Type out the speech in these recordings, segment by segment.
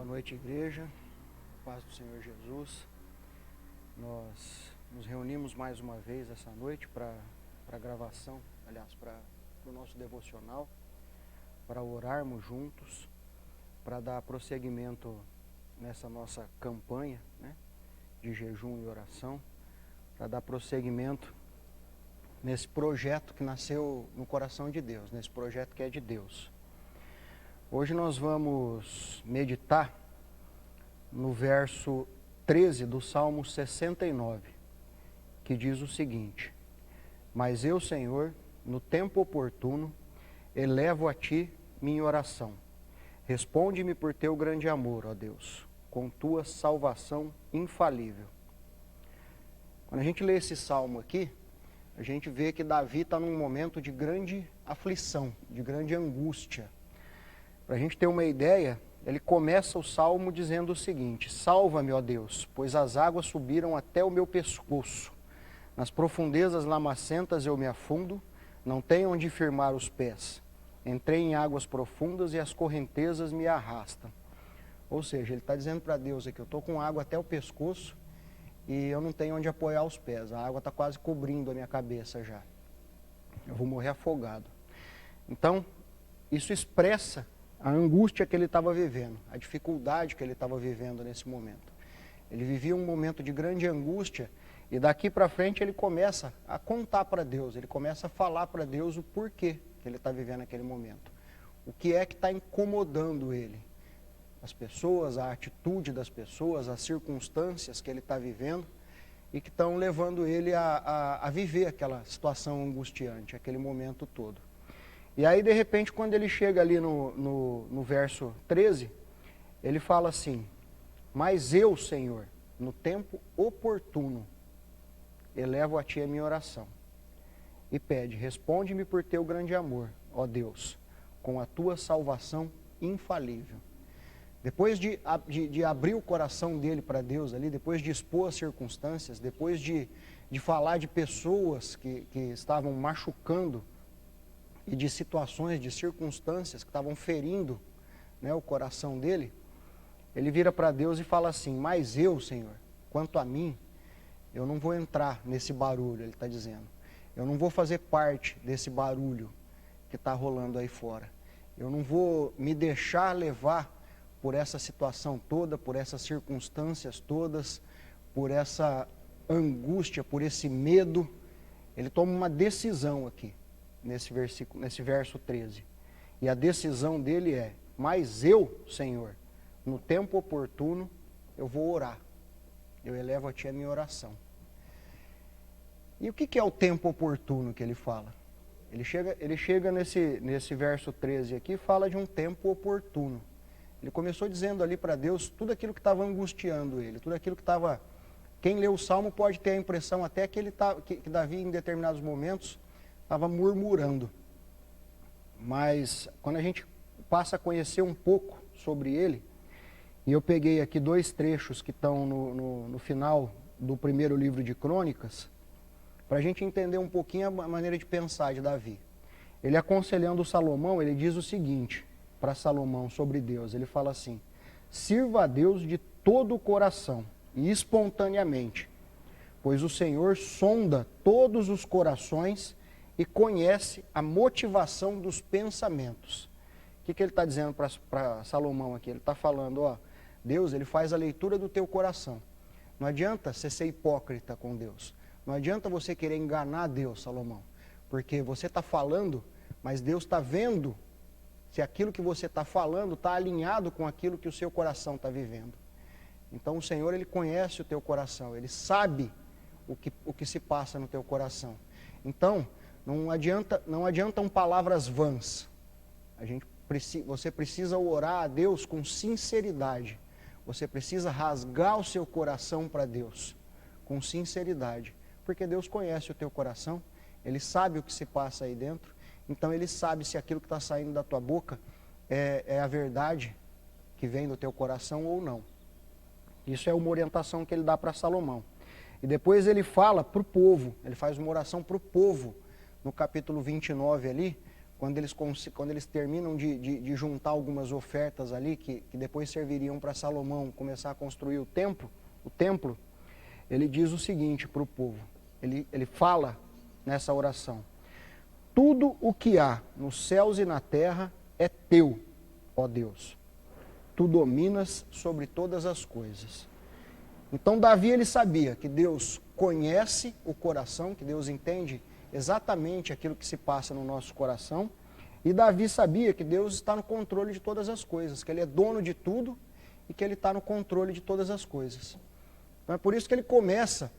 Boa noite, igreja. Paz do Senhor Jesus. Nós nos reunimos mais uma vez essa noite para a gravação, aliás, para o nosso devocional, para orarmos juntos, para dar prosseguimento nessa nossa campanha, né, de jejum e oração, para dar prosseguimento nesse projeto que nasceu no coração de Deus, nesse projeto que é de Deus. Hoje nós vamos meditar no verso 13 do Salmo 69, que diz o seguinte: Mas eu, Senhor, no tempo oportuno, elevo a Ti minha oração. Responde-me por Teu grande amor, ó Deus, com Tua salvação infalível. Quando a gente lê esse salmo aqui, a gente vê que Davi está num momento de grande aflição, de grande angústia. Para a gente ter uma ideia, ele começa o salmo dizendo o seguinte: Salva-me, ó Deus, pois as águas subiram até o meu pescoço. Nas profundezas lamacentas eu me afundo, não tenho onde firmar os pés. Entrei em águas profundas e as correntezas me arrastam. Ou seja, ele está dizendo para Deus aqui: eu estou com água até o pescoço e eu não tenho onde apoiar os pés. A água está quase cobrindo a minha cabeça já. Eu vou morrer afogado. Então, isso expressa a angústia que ele estava vivendo, a dificuldade que ele estava vivendo nesse momento. Ele vivia um momento de grande angústia e daqui para frente ele começa a contar para Deus, ele começa a falar para Deus o porquê que ele está vivendo aquele momento. O que é que está incomodando ele? As pessoas, a atitude das pessoas, as circunstâncias que ele está vivendo e que estão levando ele a viver aquela situação angustiante, aquele momento todo. E aí, de repente, quando ele chega ali no verso 13, ele fala assim: Mas eu, Senhor, no tempo oportuno, elevo a Ti a minha oração. E pede: Responde-me por Teu grande amor, ó Deus, com a Tua salvação infalível. Depois de abrir o coração dele para Deus ali, depois de expor as circunstâncias, depois de falar de pessoas que estavam machucando, e de situações, de circunstâncias que estavam ferindo, né, o coração dele, ele vira para Deus e fala assim: Mas eu, Senhor, quanto a mim, eu não vou entrar nesse barulho, ele está dizendo. Eu não vou fazer parte desse barulho que está rolando aí fora. Eu não vou me deixar levar por essa situação toda, por essas circunstâncias todas, por essa angústia, por esse medo. Ele toma uma decisão aqui. Nesse verso 13. E a decisão dele é: Mas eu, Senhor, no tempo oportuno, eu vou orar. Eu elevo a Ti a minha oração. E o que é o tempo oportuno que ele fala? Ele chega nesse verso 13 aqui e fala de um tempo oportuno. Ele começou dizendo ali para Deus tudo aquilo que estava angustiando ele, tudo aquilo que estava... Quem lê o Salmo pode ter a impressão até que Davi, em determinados momentos, estava murmurando. Mas quando a gente passa a conhecer um pouco sobre ele, e eu peguei aqui dois trechos que estão no final do primeiro livro de Crônicas, para a gente entender um pouquinho a maneira de pensar de Davi. Ele, aconselhando Salomão, ele diz o seguinte para Salomão sobre Deus. Ele fala assim: Sirva a Deus de todo o coração e espontaneamente, pois o Senhor sonda todos os corações e conhece a motivação dos pensamentos. O que ele está dizendo para Salomão aqui? Ele está falando, ó, Deus, ele faz a leitura do teu coração. Não adianta você ser hipócrita com Deus. Não adianta você querer enganar Deus, Salomão. Porque você está falando, mas Deus está vendo se aquilo que você está falando está alinhado com aquilo que o seu coração está vivendo. Então o Senhor, ele conhece o teu coração. Ele sabe o que se passa no teu coração. Então, não adiantam palavras vãs. Você precisa orar a Deus com sinceridade. Você precisa rasgar o seu coração para Deus com sinceridade. Porque Deus conhece o teu coração, Ele sabe o que se passa aí dentro. Então Ele sabe se aquilo que está saindo da tua boca é a verdade que vem do teu coração ou não. Isso é uma orientação que Ele dá para Salomão. E depois Ele fala para o povo, Ele faz uma oração para o povo, no capítulo 29 ali, quando eles terminam de juntar algumas ofertas ali, que depois serviriam para Salomão começar a construir o templo, ele diz o seguinte para o povo, ele fala nessa oração: tudo o que há nos céus e na terra é teu, ó Deus. Tu dominas sobre todas as coisas. Então Davi, ele sabia que Deus conhece o coração, que Deus entende exatamente aquilo que se passa no nosso coração. E Davi sabia que Deus está no controle de todas as coisas, que Ele é dono de tudo e que Ele está no controle de todas as coisas. Então é por isso que ele começa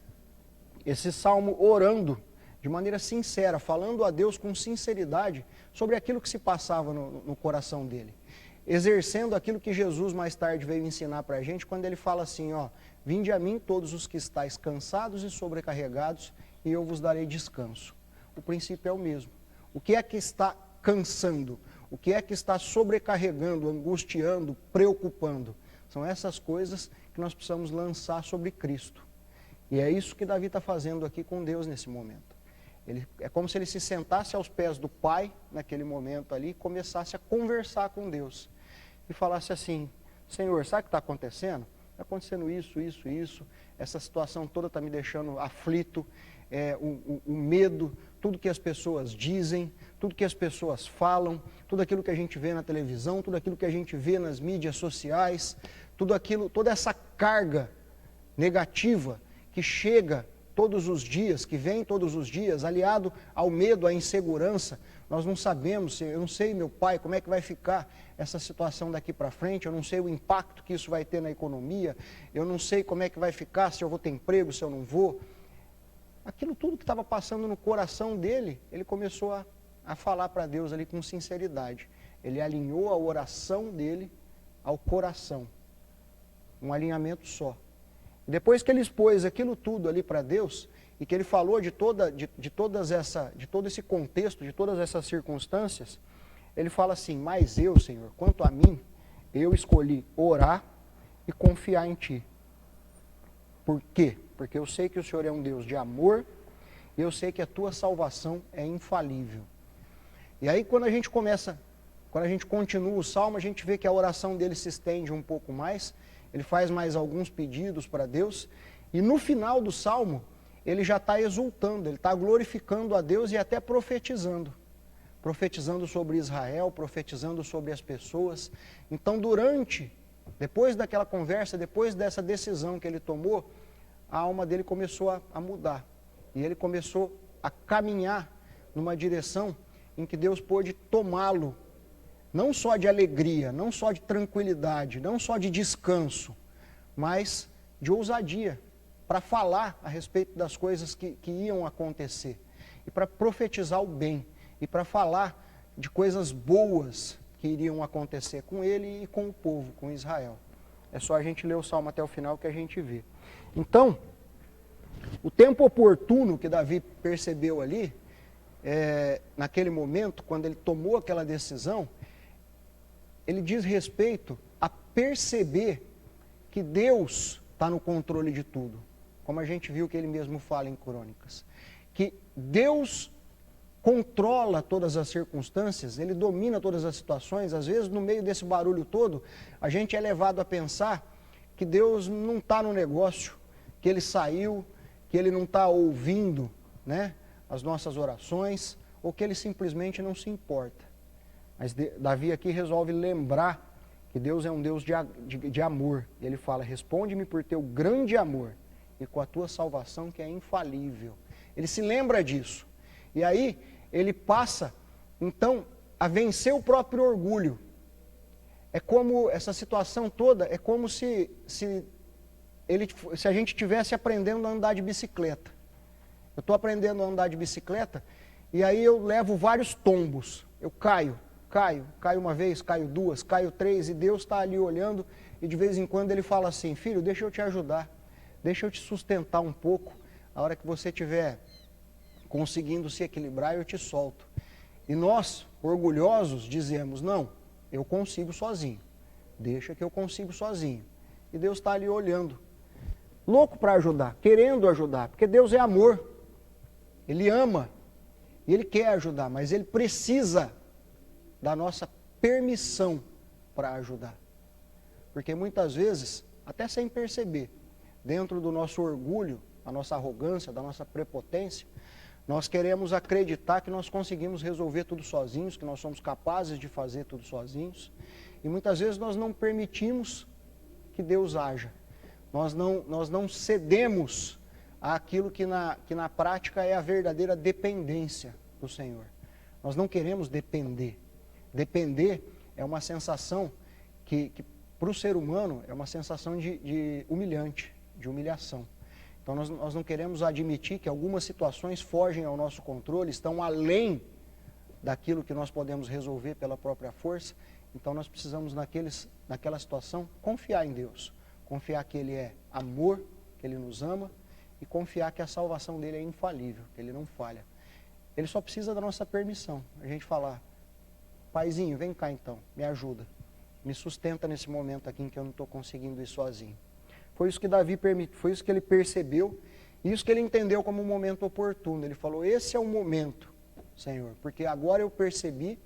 esse salmo orando de maneira sincera, falando a Deus com sinceridade sobre aquilo que se passava no coração dele. Exercendo aquilo que Jesus mais tarde veio ensinar para a gente, quando ele fala assim, ó: vinde a mim todos os que estáis cansados e sobrecarregados, e eu vos darei descanso. O princípio é o mesmo. O que é que está cansando? O que é que está sobrecarregando, angustiando, preocupando? São essas coisas que nós precisamos lançar sobre Cristo. E é isso que Davi está fazendo aqui com Deus nesse momento. É como se ele se sentasse aos pés do Pai, naquele momento ali, e começasse a conversar com Deus. E falasse assim: Senhor, sabe o que está acontecendo? Está acontecendo isso, isso, isso. Essa situação toda está me deixando aflito. O medo, tudo que as pessoas dizem, tudo que as pessoas falam, tudo aquilo que a gente vê na televisão, tudo aquilo que a gente vê nas mídias sociais, toda essa carga negativa que chega todos os dias, que vem todos os dias, aliado ao medo, à insegurança. Nós não sabemos, eu não sei, meu Pai, como é que vai ficar essa situação daqui para frente, eu não sei o impacto que isso vai ter na economia, eu não sei como é que vai ficar, se eu vou ter emprego, se eu não vou. Aquilo tudo que estava passando no coração dele, ele começou a falar para Deus ali com sinceridade. Ele alinhou a oração dele ao coração, um alinhamento só. Depois que ele expôs aquilo tudo ali para Deus, e que ele falou de todo esse contexto, de todas essas circunstâncias, ele fala assim: mas eu, Senhor, quanto a mim, eu escolhi orar e confiar em Ti. Por quê? Porque eu sei que o Senhor é um Deus de amor, e eu sei que a Tua salvação é infalível. E aí quando a gente continua o salmo, a gente vê que a oração dele se estende um pouco mais. Ele faz mais alguns pedidos para Deus, e no final do salmo, ele já está exultando, ele está glorificando a Deus e até profetizando sobre Israel, profetizando sobre as pessoas. Então depois daquela conversa, depois dessa decisão que ele tomou, a alma dele começou a mudar, e ele começou a caminhar numa direção em que Deus pôde tomá-lo, não só de alegria, não só de tranquilidade, não só de descanso, mas de ousadia, para falar a respeito das coisas que iam acontecer, e para profetizar o bem, e para falar de coisas boas que iriam acontecer com ele e com o povo, com Israel. É só a gente ler o salmo até o final que a gente vê. Então, o tempo oportuno que Davi percebeu ali, naquele momento, quando ele tomou aquela decisão, ele diz respeito a perceber que Deus está no controle de tudo. Como a gente viu que ele mesmo fala em Crônicas. Que Deus controla todas as circunstâncias, Ele domina todas as situações. Às vezes, no meio desse barulho todo, a gente é levado a pensar que Deus não está no negócio, que Ele saiu, que Ele não está ouvindo, né, as nossas orações, ou que Ele simplesmente não se importa. Mas Davi aqui resolve lembrar que Deus é um Deus de amor. Ele fala: responde-me por teu grande amor e com a tua salvação que é infalível. Ele se lembra disso. E aí ele passa, então, a vencer o próprio orgulho. É como essa situação toda, é como se a gente estivesse aprendendo a andar de bicicleta. Eu estou aprendendo a andar de bicicleta e aí eu levo vários tombos. Eu caio uma vez, caio duas, caio três, e Deus está ali olhando, e de vez em quando Ele fala assim: filho, deixa eu te ajudar, deixa eu te sustentar um pouco, a hora que você estiver conseguindo se equilibrar, eu te solto. E nós, orgulhosos, dizemos: não, eu consigo sozinho, deixa que eu consigo sozinho. E Deus está ali olhando, louco para ajudar, querendo ajudar, porque Deus é amor, Ele ama, e Ele quer ajudar, mas Ele precisa da nossa permissão para ajudar. Porque muitas vezes, até sem perceber, dentro do nosso orgulho, da nossa arrogância, da nossa prepotência, nós queremos acreditar que nós conseguimos resolver tudo sozinhos, que nós somos capazes de fazer tudo sozinhos. E muitas vezes nós não permitimos que Deus haja. Nós não cedemos àquilo que na prática é a verdadeira dependência do Senhor. Nós não queremos depender. Depender é uma sensação que para o ser humano é uma sensação de humilhante, de humilhação. Então nós não queremos admitir que algumas situações fogem ao nosso controle, estão além daquilo que nós podemos resolver pela própria força. Então nós precisamos naquela situação confiar em Deus, confiar que Ele é amor, que Ele nos ama e confiar que a salvação dele é infalível, que Ele não falha. Ele só precisa da nossa permissão. A gente falar, Paizinho, vem cá então, me ajuda, me sustenta nesse momento aqui em que eu não estou conseguindo ir sozinho. Foi isso que Davi permitiu, foi isso que ele percebeu, isso que ele entendeu como um momento oportuno. Ele falou, esse é o momento, Senhor, porque agora eu percebi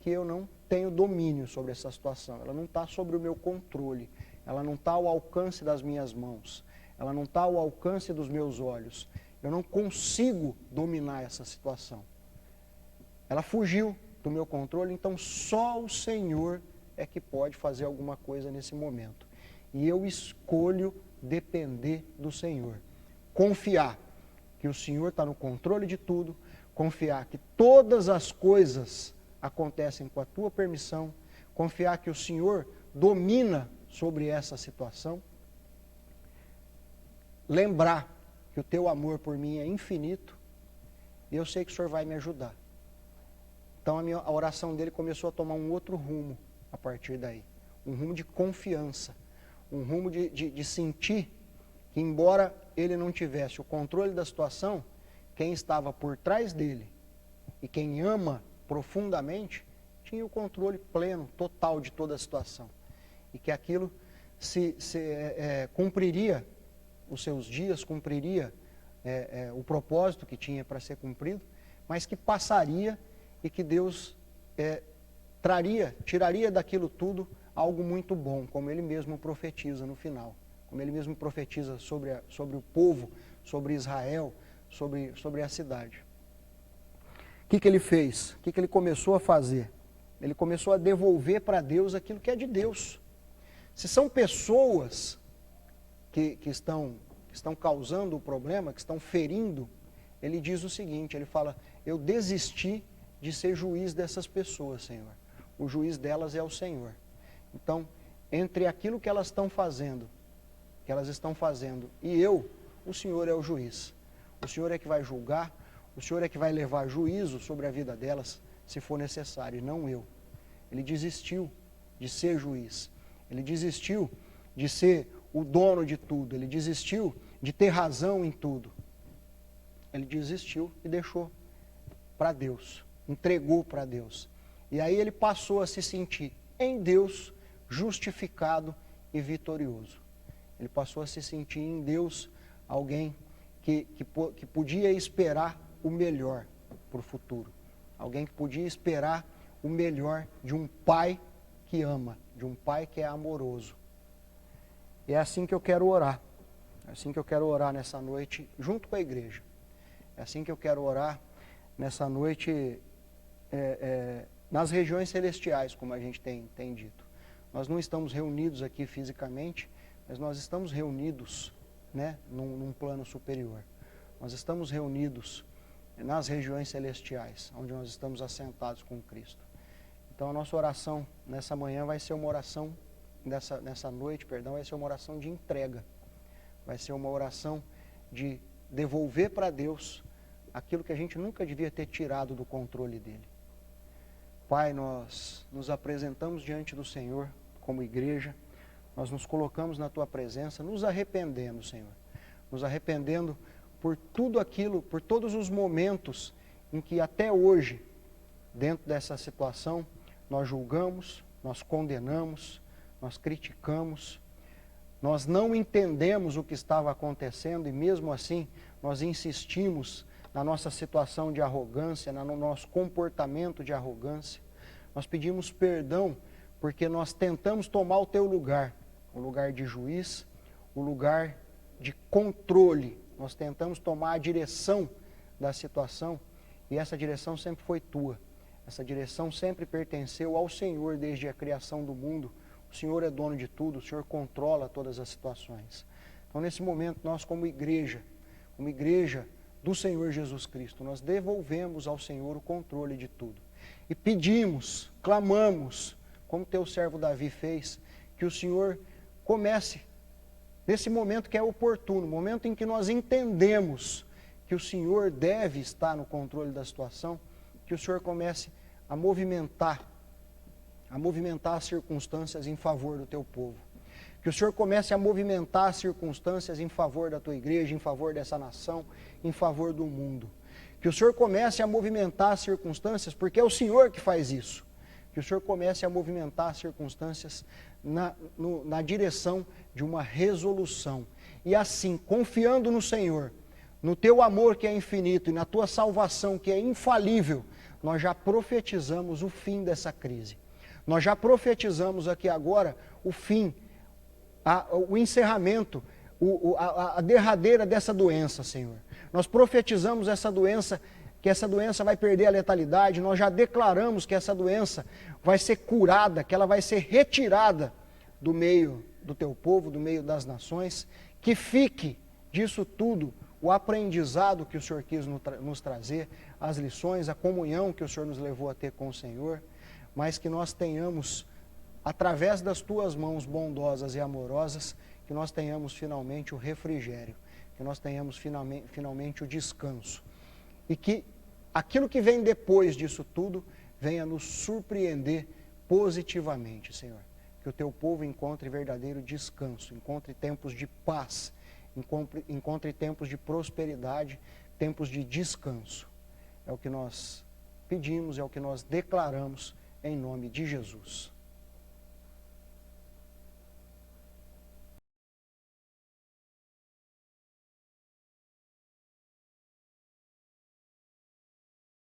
que eu não tenho domínio sobre essa situação, ela não está sobre o meu controle, ela não está ao alcance das minhas mãos, ela não está ao alcance dos meus olhos, eu não consigo dominar essa situação. Ela fugiu do meu controle, então só o Senhor é que pode fazer alguma coisa nesse momento. E eu escolho depender do Senhor. Confiar que o Senhor está no controle de tudo, confiar que todas as coisas acontecem com a tua permissão, confiar que o Senhor domina sobre essa situação, lembrar que o teu amor por mim é infinito e eu sei que o Senhor vai me ajudar. Então a oração dele começou a tomar um outro rumo a partir daí, um rumo de confiança, um rumo de sentir que embora ele não tivesse o controle da situação, quem estava por trás dele e quem ama profundamente, tinha o controle pleno, total de toda a situação. E que aquilo cumpriria os seus dias, cumpriria o propósito que tinha para ser cumprido, mas que passaria e que Deus tiraria daquilo tudo algo muito bom, como Ele mesmo profetiza no final, como Ele mesmo profetiza sobre o povo, sobre Israel, sobre a cidade. O que Ele fez? O que Ele começou a fazer? Ele começou a devolver para Deus aquilo que é de Deus. Se são pessoas que estão causando o problema, que estão ferindo, ele diz o seguinte, ele fala, eu desisti de ser juiz dessas pessoas, Senhor. O juiz delas é o Senhor. Então, entre aquilo que elas estão fazendo e eu, o Senhor é o juiz. O Senhor é que vai julgar, o Senhor é que vai levar juízo sobre a vida delas, se for necessário, e não eu. Ele desistiu de ser juiz. Ele desistiu de ser o dono de tudo. Ele desistiu de ter razão em tudo. Ele desistiu e deixou para Deus, entregou para Deus. E aí ele passou a se sentir em Deus justificado e vitorioso. Ele passou a se sentir em Deus alguém que podia esperar o melhor para o futuro. Alguém que podia esperar o melhor de um pai que ama, de um pai que é amoroso. E é assim que eu quero orar. É assim que eu quero orar nessa noite junto com a igreja. É assim que eu quero orar nessa noite nas regiões celestiais, como a gente tem dito. Nós não estamos reunidos aqui fisicamente, mas nós estamos reunidos, né, num plano superior. Nós estamos reunidos nas regiões celestiais, onde nós estamos assentados com Cristo. Então a nossa oração nessa manhã vai ser uma oração, nessa noite, vai ser uma oração de entrega. Vai ser uma oração de devolver para Deus aquilo que a gente nunca devia ter tirado do controle dele. Pai, nós nos apresentamos diante do Senhor como igreja, nós nos colocamos na Tua presença, nos arrependendo, Senhor. Nos arrependendo por tudo aquilo, por todos os momentos em que até hoje, dentro dessa situação, nós julgamos, nós condenamos, nós criticamos, nós não entendemos o que estava acontecendo e mesmo assim nós insistimos na nossa situação de arrogância, no nosso comportamento de arrogância. Nós pedimos perdão porque nós tentamos tomar o teu lugar, o lugar de juiz, o lugar de controle. Nós tentamos tomar a direção da situação e essa direção sempre foi tua. Essa direção sempre pertenceu ao Senhor desde a criação do mundo. O Senhor é dono de tudo, o Senhor controla todas as situações. Então, nesse momento, nós como igreja do Senhor Jesus Cristo, nós devolvemos ao Senhor o controle de tudo. E pedimos, clamamos, como teu servo Davi fez, que o Senhor comece, nesse momento que é oportuno, momento em que nós entendemos que o Senhor deve estar no controle da situação, que o Senhor comece a movimentar as circunstâncias em favor do teu povo. Que o Senhor comece a movimentar as circunstâncias em favor da tua igreja, em favor dessa nação, em favor do mundo. Que o Senhor comece a movimentar as circunstâncias, porque é o Senhor que faz isso. Que o Senhor comece a movimentar as circunstâncias na direção de uma resolução. E assim, confiando no Senhor, no teu amor que é infinito e na tua salvação que é infalível, nós já profetizamos o fim dessa crise. Nós já profetizamos aqui agora o fim, o encerramento, a derradeira dessa doença, Senhor. Nós profetizamos essa doença, que essa doença vai perder a letalidade, nós já declaramos que essa doença vai ser curada, que ela vai ser retirada do meio do teu povo, do meio das nações, que fique disso tudo o aprendizado que o Senhor quis nos trazer, as lições, a comunhão que o Senhor nos levou a ter com o Senhor, mas que nós tenhamos, através das tuas mãos bondosas e amorosas, que nós tenhamos finalmente o refrigério, que nós tenhamos finalmente o descanso. E que aquilo que vem depois disso tudo venha nos surpreender positivamente, Senhor. Que o teu povo encontre verdadeiro descanso, encontre tempos de paz, encontre tempos de prosperidade, tempos de descanso. É o que nós pedimos, é o que nós declaramos em nome de Jesus.